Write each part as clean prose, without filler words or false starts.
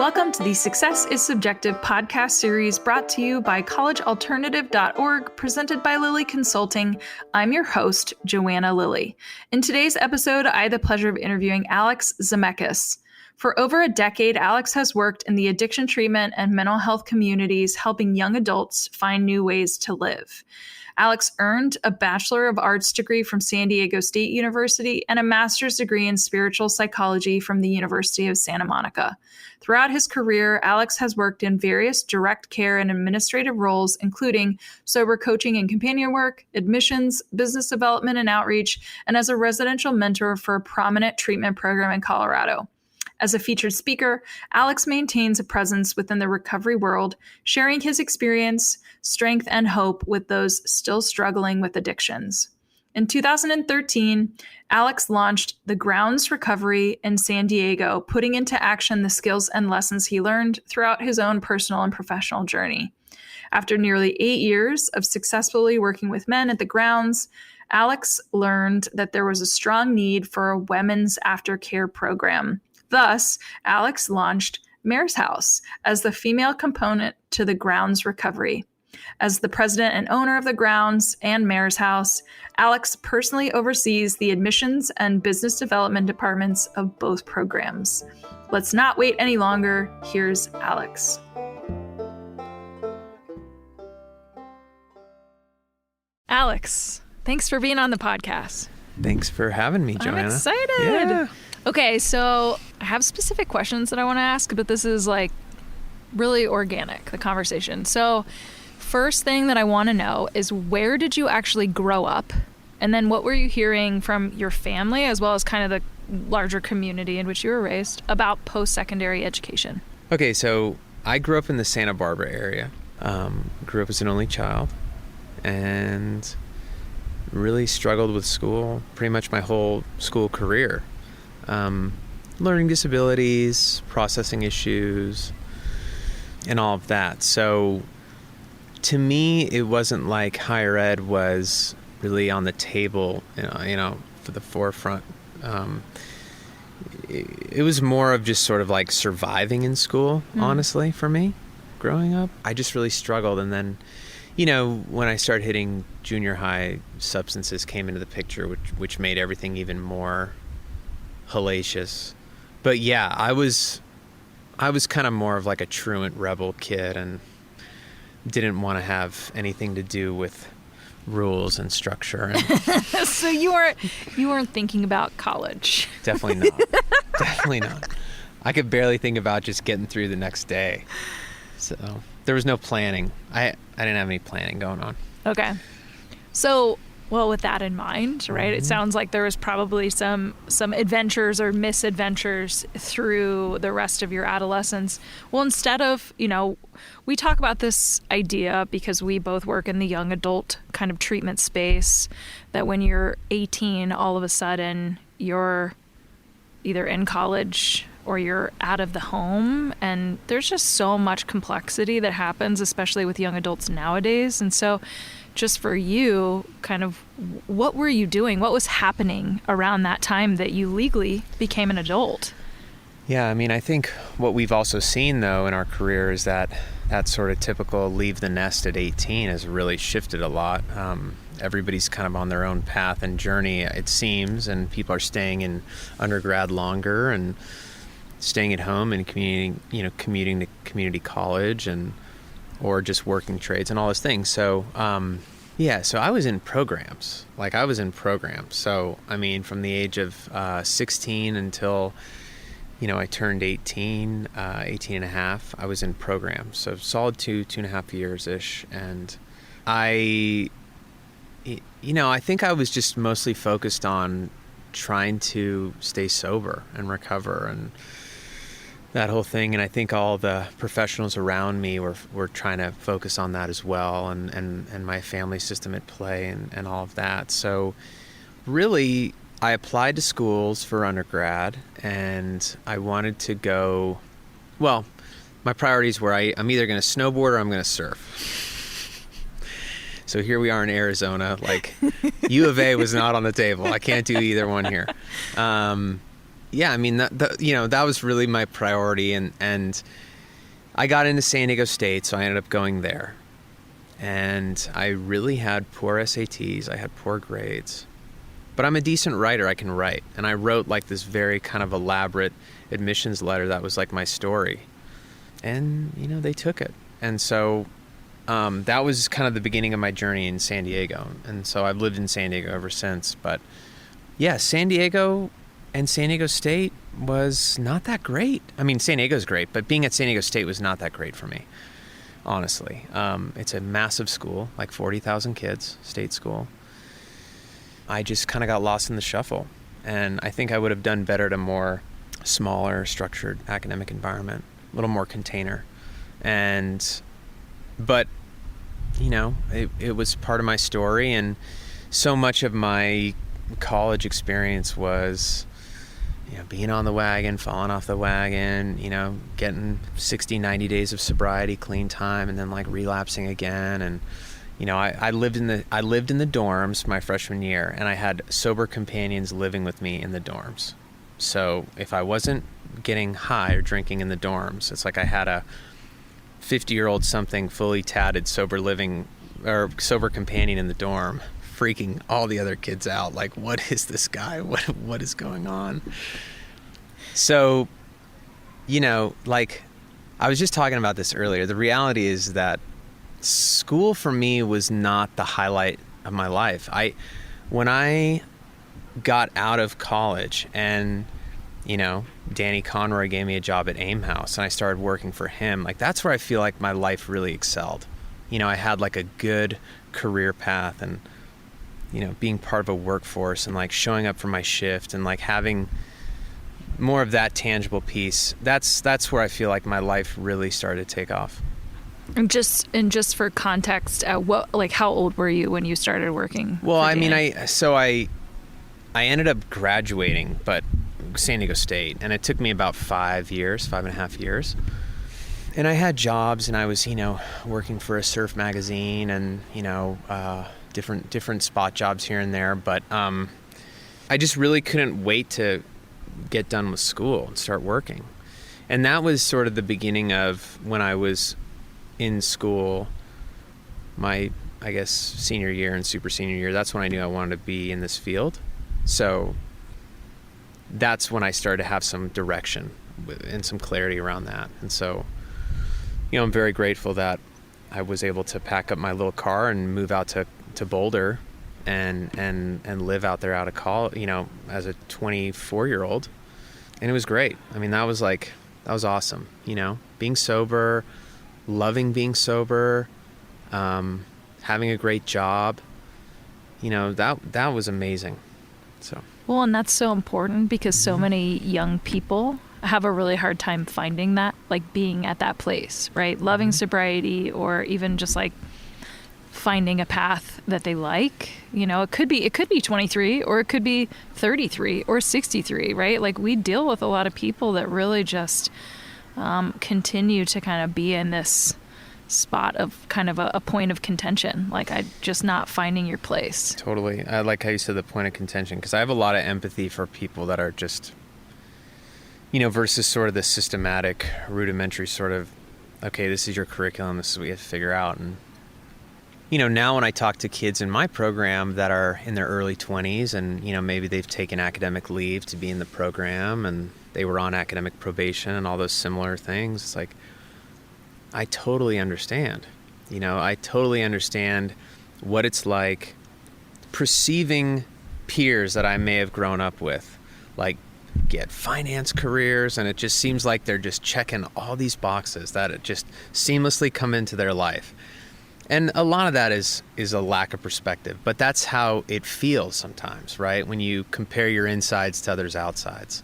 Welcome to the Success is Subjective podcast series brought to you by collegealternative.org, presented by Lilly Consulting. I'm your host, Joanna Lilly. In today's episode, I had the pleasure of interviewing Alex Zemeckis. For over a decade, Alex has worked in the addiction treatment and mental health communities, helping young adults find new ways to live. Alex earned a Bachelor of Arts degree from San Diego State University and a master's degree in spiritual psychology from the University of Santa Monica. Throughout his career, Alex has worked in various direct care and administrative roles, including sober coaching and companion work, admissions, business development and outreach, and as a residential mentor for a prominent treatment program in Colorado. As a featured speaker, Alex maintains a presence within the recovery world, sharing his experience, strength, and hope with those still struggling with addictions. In 2013, Alex launched the Grounds Recovery in San Diego, putting into action the skills and lessons he learned throughout his own personal and professional journey. After nearly 8 years of successfully working with men at the Grounds, Alex learned that there was a strong need for a women's aftercare program. Thus, Alex launched Mare's House as the female component to the Grounds Recovery. As the president and owner of the Grounds and Mare's House, Alex personally oversees the admissions and business development departments of both programs. Let's not wait any longer. Here's Alex. Alex, thanks for being on the podcast. Thanks for having me, Joanna. I'm excited. Yeah. Okay, so I have specific questions that I want to ask, but this is like really organic, the conversation. So first thing that I want to know is, where did you actually grow up? And then what were you hearing from your family, as well as kind of the larger community in which you were raised, about post-secondary education? Okay, so I grew up in the Santa Barbara area. Grew up as an only child and really struggled with school pretty much my whole school career. Learning disabilities, processing issues, and all of that. So to me, it wasn't like higher ed was really on the table, for the forefront. It was more of just sort of like surviving in school, honestly, for me, growing up. I just really struggled. And then, when I started hitting junior high, substances came into the picture, which made everything even more hellacious. But yeah, I was kind of more of like a truant rebel kid and didn't want to have anything to do with rules and structure. So you weren't thinking about college? Definitely not. Definitely not. I could barely think about just getting through the next day. So there was no planning. I didn't have any planning going on. Okay. So, well, with that in mind, right, it sounds like there was probably some adventures or misadventures through the rest of your adolescence. Well, instead of, we talk about this idea because we both work in the young adult kind of treatment space, that when you're 18, all of a sudden you're either in college or you're out of the home. And there's just so much complexity that happens, especially with young adults nowadays. And so just for you, kind of, what were you doing? What was happening around that time that you legally became an adult? Yeah, I mean, I think what we've also seen, though, in our career is that sort of typical leave the nest at 18 has really shifted a lot. Everybody's kind of on their own path and journey, it seems, and people are staying in undergrad longer and staying at home and commuting to community college or just working trades and all those things. So, so I was in programs. So, I mean, from the age of 16 until, I turned 18 and a half, I was in programs. So solid 2.5 years-ish. And I think I was just mostly focused on trying to stay sober and recover and that whole thing. And I think all the professionals around me were trying to focus on that as well, and my family system at play and all of that. So really, I applied to schools for undergrad, and I wanted to go, well, my priorities were I'm either going to snowboard or I'm going to surf. So here we are in Arizona, like U of A was not on the table. I can't do either one here. yeah, I mean, that was really my priority. And I got into San Diego State, so I ended up going there. And I really had poor SATs. I had poor grades. But I'm a decent writer. I can write. And I wrote like this very kind of elaborate admissions letter that was like my story. And, they took it. And so that was kind of the beginning of my journey in San Diego. And so I've lived in San Diego ever since. But yeah, San Diego and San Diego State was not that great. I mean, San Diego's great, but being at San Diego State was not that great for me, honestly. It's a massive school, like 40,000 kids, state school. I just kind of got lost in the shuffle. And I think I would have done better at a more smaller, structured academic environment, a little more container. But it was part of my story, and so much of my college experience was being on the wagon, falling off the wagon, getting 60, 90 days of sobriety, clean time, and then like relapsing again. And I lived in the dorms my freshman year, and I had sober companions living with me in the dorms. So if I wasn't getting high or drinking in the dorms, it's like I had a 50-year-old something fully tatted sober companion in the dorm, freaking all the other kids out. Like, what is this guy? What is going on? So, like I was just talking about this earlier. The reality is that school for me was not the highlight of my life. When I got out of college and, Danny Conroy gave me a job at AIM House and I started working for him, like that's where I feel like my life really excelled. I had like a good career path and, being part of a workforce and like showing up for my shift and like having more of that tangible piece. That's where I feel like my life really started to take off. And just for context, how old were you when you started working? Well, I mean, I ended up graduating, but San Diego State, and it took me about 5.5 years. And I had jobs, and I was, working for a surf magazine, and different spot jobs here and there. But I just really couldn't wait to get done with school and start working. And that was sort of the beginning of when I was in school, my, I guess, senior year and super senior year. That's when I knew I wanted to be in this field. So that's when I started to have some direction and some clarity around that. And so, I'm very grateful that I was able to pack up my little car and move out to Boulder and live out there out of college, as a 24-year-old. And it was great. I mean, that was awesome, being sober, loving being sober, having a great job, that was amazing. So. Well, and that's so important because so many young people have a really hard time finding that, like being at that place, right? Loving sobriety, or even just like finding a path that they like. It could be 23, or it could be 33 or 63, right? Like we deal with a lot of people that really just continue to kind of be in this spot of kind of a point of contention, like just not finding your place. Totally. I like how you said the point of contention, because I have a lot of empathy for people that are just, versus sort of the systematic, rudimentary sort of, okay, this is your curriculum, this is what you have to figure out. And, now when I talk to kids in my program that are in their early 20s and, maybe they've taken academic leave to be in the program and they were on academic probation and all those similar things, it's like, I totally understand. I totally understand what it's like perceiving peers that I may have grown up with, like get finance careers, and it just seems like they're just checking all these boxes that it just seamlessly come into their life. And a lot of that is a lack of perspective, but that's how it feels sometimes, right? When you compare your insides to others' outsides.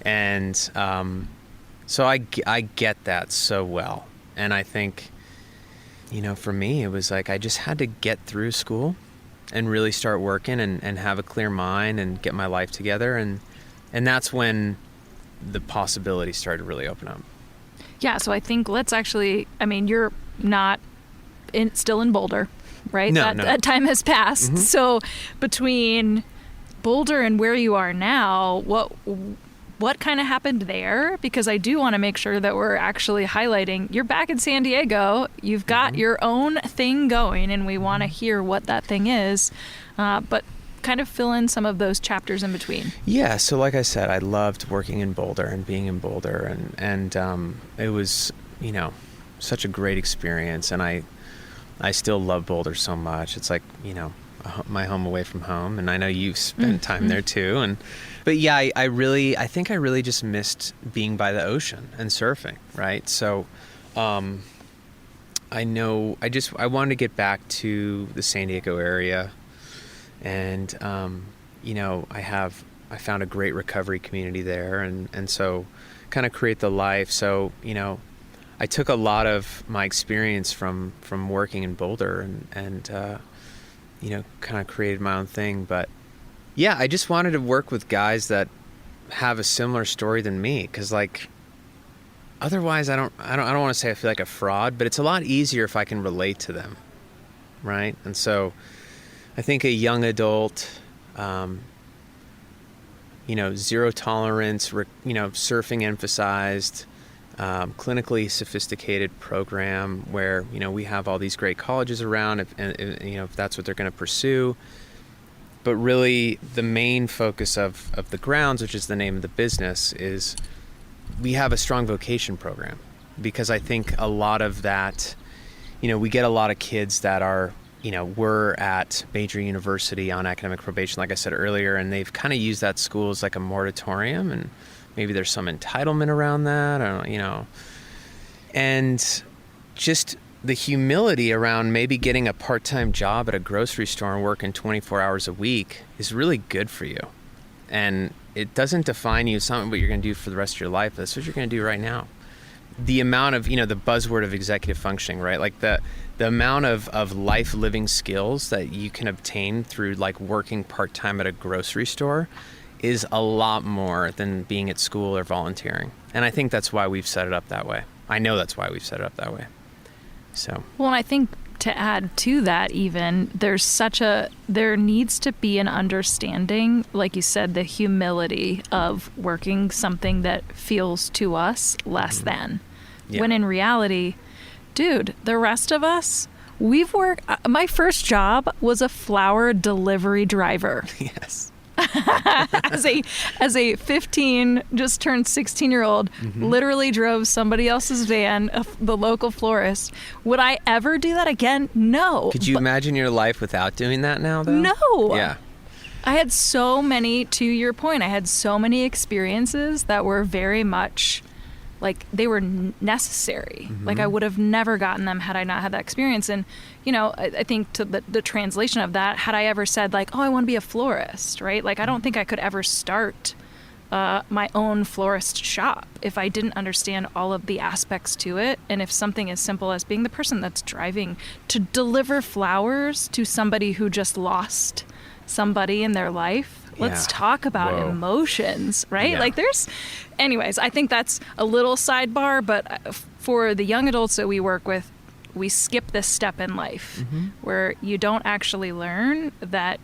And so I get that so well. And I think, for me, it was like I just had to get through school and really start working and have a clear mind and get my life together. And that's when the possibilities started to really open up. Yeah, so I think you're not still in Boulder, right? No. That time has passed. Mm-hmm. So between Boulder and where you are now, what what kind of happened there, because I do want to make sure that we're actually highlighting you're back in San Diego, you've got your own thing going, and we want to hear what that thing is, but kind of fill in some of those chapters in between. Yeah, so like I said, I loved working in Boulder and being in Boulder, and it was, such a great experience, and I still love Boulder so much. It's like, my home away from home, and I know you've spent time there too. But yeah, I think I really just missed being by the ocean and surfing, right? So, I wanted to get back to the San Diego area, and I found a great recovery community there, and so kind of create the life. So, I took a lot of my experience from working in Boulder and kind of created my own thing. But yeah, I just wanted to work with guys that have a similar story than me, because like otherwise I don't want to say I feel like a fraud, but it's a lot easier if I can relate to them, right? And so I think a young adult, zero tolerance, surfing emphasized, clinically sophisticated program where, we have all these great colleges around, if that's what they're going to pursue. But really the main focus of the grounds, which is the name of the business, is we have a strong vocation program, because I think a lot of that, we get a lot of kids that are, we're at major university on academic probation, like I said earlier, and they've kind of used that school as like a moratorium, and maybe there's some entitlement around that, and just the humility around maybe getting a part-time job at a grocery store and working 24 hours a week is really good for you. And it doesn't define you. It's not what you're going to do for the rest of your life. That's what you're going to do right now. The amount of, the buzzword of executive functioning, right? Like the amount of life living skills that you can obtain through like working part-time at a grocery store is a lot more than being at school or volunteering. And I think that's why we've set it up that way. I know that's why we've set it up that way. So. Well, and I think to add to that, even, there needs to be an understanding, like you said, the humility of working something that feels to us less than. Yeah. When in reality, dude, the rest of us, we've worked, my first job was a flower delivery driver. Yes. as a 15, just turned 16-year-old, literally drove somebody else's van, the local florist. Would I ever do that again? No. Could you imagine your life without doing that now, though? No. Yeah. I had so many, to your point, I had so many experiences that were very much like they were necessary. Like I would have never gotten them had I not had that experience. And, I think to the translation of that, had I ever said like, oh, I want to be a florist, right? Like, I don't think I could ever start my own florist shop if I didn't understand all of the aspects to it. And if something as simple as being the person that's driving to deliver flowers to somebody who just lost somebody in their life. Let's talk about emotions, right? Yeah. Like anyways, I think that's a little sidebar, but for the young adults that we work with, we skip this step in life where you don't actually learn that,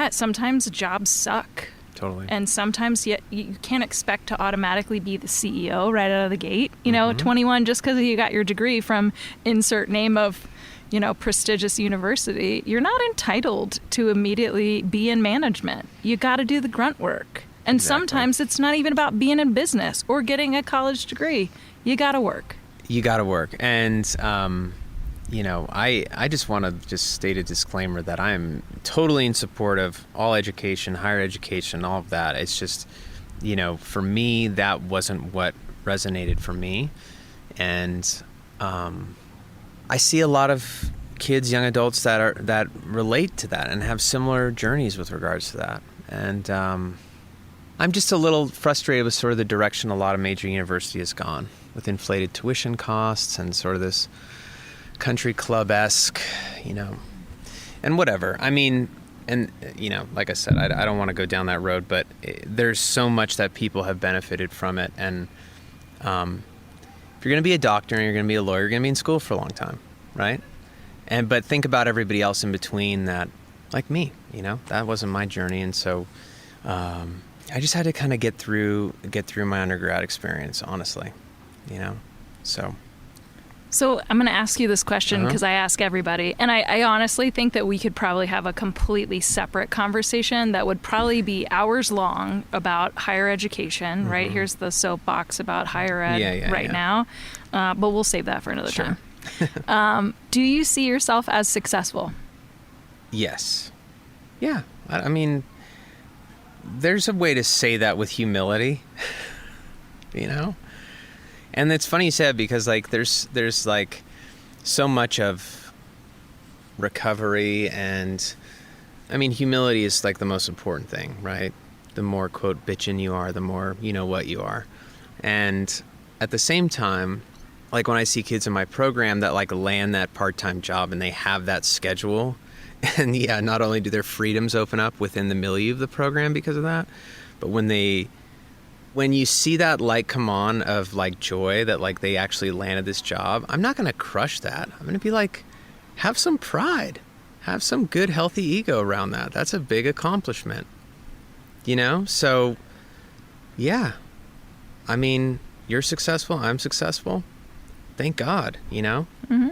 sometimes jobs suck. Totally. And sometimes you can't expect to automatically be the CEO right out of the gate. 21, just because you got your degree from insert name of, prestigious university, you're not entitled to immediately be in management. You got to do the grunt work. And sometimes it's not even about being in business or getting a college degree. You got to work. And, I just want to just state a disclaimer that I am totally in support of all education, higher education, all of that. It's just, for me, that wasn't what resonated for me. And, I see a lot of kids, young adults that relate to that and have similar journeys with regards to that. And I'm just a little frustrated with sort of the direction a lot of major university has gone with inflated tuition costs and sort of this country club-esque, and whatever. I mean, and, like I said, I don't want to go down that road, but there's so much that people have benefited from it. And if you're going to be a doctor and you're going to be a lawyer, you're going to be in school for a long time, right? But think about everybody else in between that, like me, that wasn't my journey. And so I just had to kind of get through my undergrad experience, honestly, so. So I'm going to ask you this question because I ask everybody, and I honestly think that we could probably have a completely separate conversation that would probably be hours long about higher education, right? Here's the soapbox about higher ed now, but we'll save that for another time. Do you see yourself as successful? Yes. Yeah. I mean, there's a way to say that with humility, And it's funny you said, because like there's like so much of recovery, and I mean humility is like the most important thing, right? The more quote bitchin' you are, the more you know what you are. And at the same time, like when I see kids in my program that like land that part-time job and they have that schedule, and not only do their freedoms open up within the milieu of the program because of that, but when you see that light come on of like joy that like they actually landed this job, I'm not going to crush that. I'm going to be like, have some pride, have some good, healthy ego around that. That's a big accomplishment, So yeah, I mean, you're successful. I'm successful. Thank God, Mm-hmm.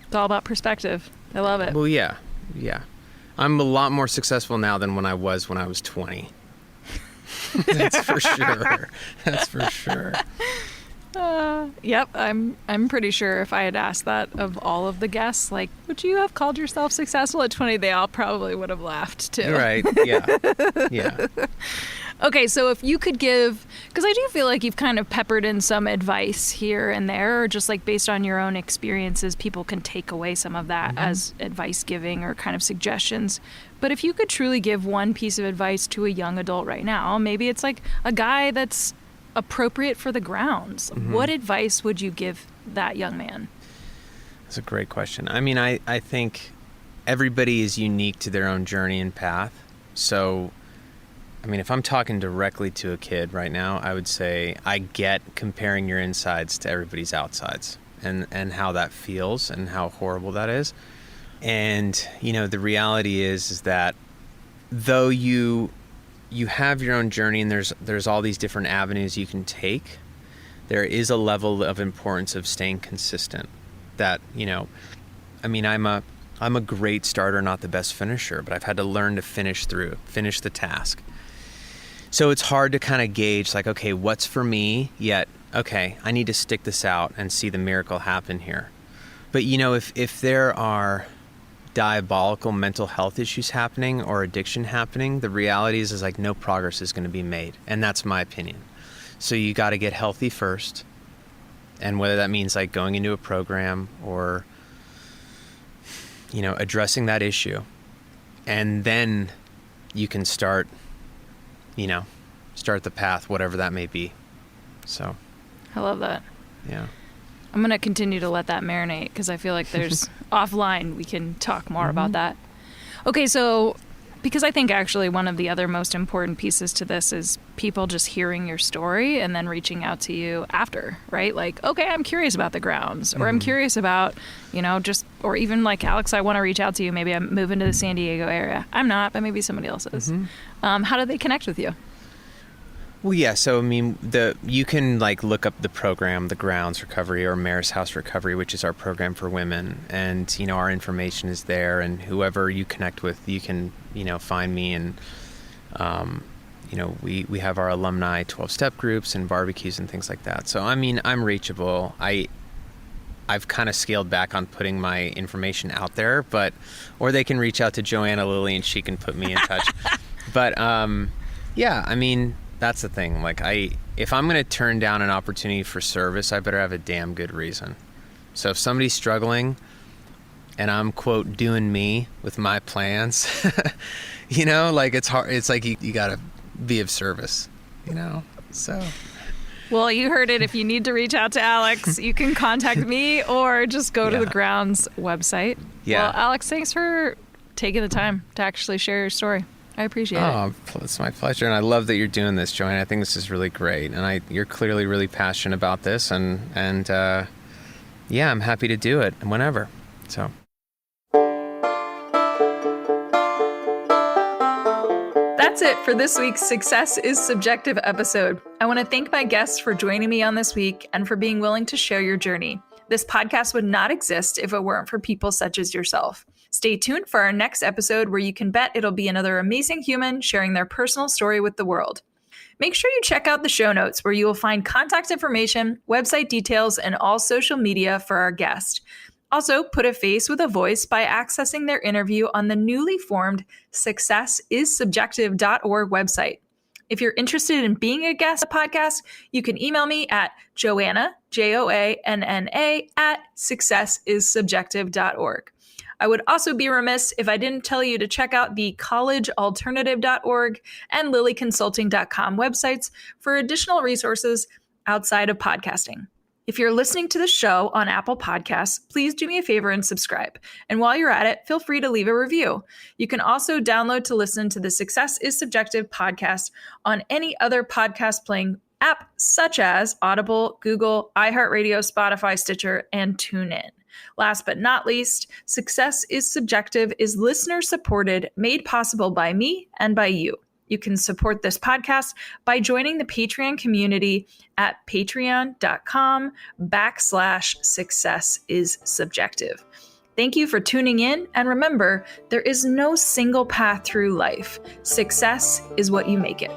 It's all about perspective. I love it. Well, yeah. I'm a lot more successful now than when I was 20. That's for sure. Yep, I'm pretty sure if I had asked that of all of the guests, like, would you have called yourself successful at 20? They all probably would have laughed too. Right. Yeah. Okay, so if you could give, because I do feel like you've kind of peppered in some advice here and there, or just like based on your own experiences, people can take away some of that as advice giving or kind of suggestions. But if you could truly give one piece of advice to a young adult right now, maybe it's like a guy that's appropriate for the grounds. What advice would you give that young man? That's a great question. I mean, I think everybody is unique to their own journey and path. So, I mean, if I'm talking directly to a kid right now, I would say I get comparing your insides to everybody's outsides and how that feels and how horrible that is. And, the reality is that though you have your own journey and there's all these different avenues you can take, there is a level of importance of staying consistent that, I mean, I'm a great starter, not the best finisher, but I've had to learn to finish the task. So it's hard to kind of gauge like, okay, what's for me, yet, okay, I need to stick this out and see the miracle happen here. But, if there are diabolical mental health issues happening or addiction happening, the reality is like no progress is going to be made. And that's my opinion. So you got to get healthy first. And whether that means like going into a program or, addressing that issue. And then you can start the path, whatever that may be. So. I love that. Yeah. I'm going to continue to let that marinate because I feel like there's offline we can talk more about that. Okay, so because I think actually one of the other most important pieces to this is people just hearing your story and then reaching out to you after, right? Like, okay, I'm curious about the grounds, or I'm curious about, or even like, Alex, I want to reach out to you. Maybe I'm moving to the San Diego area. I'm not, but maybe somebody else is. How do they connect with you? Well, yeah. So, I mean, you can like look up the program, the Grounds Recovery or Mare's House Recovery, which is our program for women. And, our information is there, and whoever you connect with, you can, find me. And, we have our alumni 12-step groups and barbecues and things like that. So, I mean, I'm reachable. I've kind of scaled back on putting my information out there, or they can reach out to Joanna Lilly and she can put me in touch. But, yeah, I mean, that's the thing. Like, if I'm going to turn down an opportunity for service, I better have a damn good reason. So if somebody's struggling and I'm, quote, doing me with my plans, like it's hard. It's like you got to be of service, so. Well, you heard it. If you need to reach out to Alex, you can contact me or just go to the Grounds website. Yeah. Well, Alex, thanks for taking the time to actually share your story. I appreciate it. Oh, it's my pleasure. And I love that you're doing this, Joanne. I think this is really great. And you're clearly really passionate about this. And yeah, I'm happy to do it whenever. So. That's that's it for this week's Success is Subjective episode. I want to thank my guests for joining me on this week and for being willing to share your journey. This podcast would not exist if it weren't for people such as yourself. Stay tuned for our next episode where you can bet it'll be another amazing human sharing their personal story with the world. Make sure you check out the show notes where you will find contact information, website details, and all social media for our guest. Also, put a face with a voice by accessing their interview on the newly formed successissubjective.org website. If you're interested in being a guest on the podcast, you can email me at Joanna, Joanna, at successissubjective.org. I would also be remiss if I didn't tell you to check out the collegealternative.org and lilyconsulting.com websites for additional resources outside of podcasting. If you're listening to the show on Apple Podcasts, please do me a favor and subscribe. And while you're at it, feel free to leave a review. You can also download to listen to the Success is Subjective podcast on any other podcast playing app such as Audible, Google, iHeartRadio, Spotify, Stitcher, and TuneIn. Last but not least, Success is Subjective is listener supported, made possible by me and by you. You can support this podcast by joining the Patreon community at patreon.com/successissubjective. Thank you for tuning in. And remember, there is no single path through life. Success is what you make it.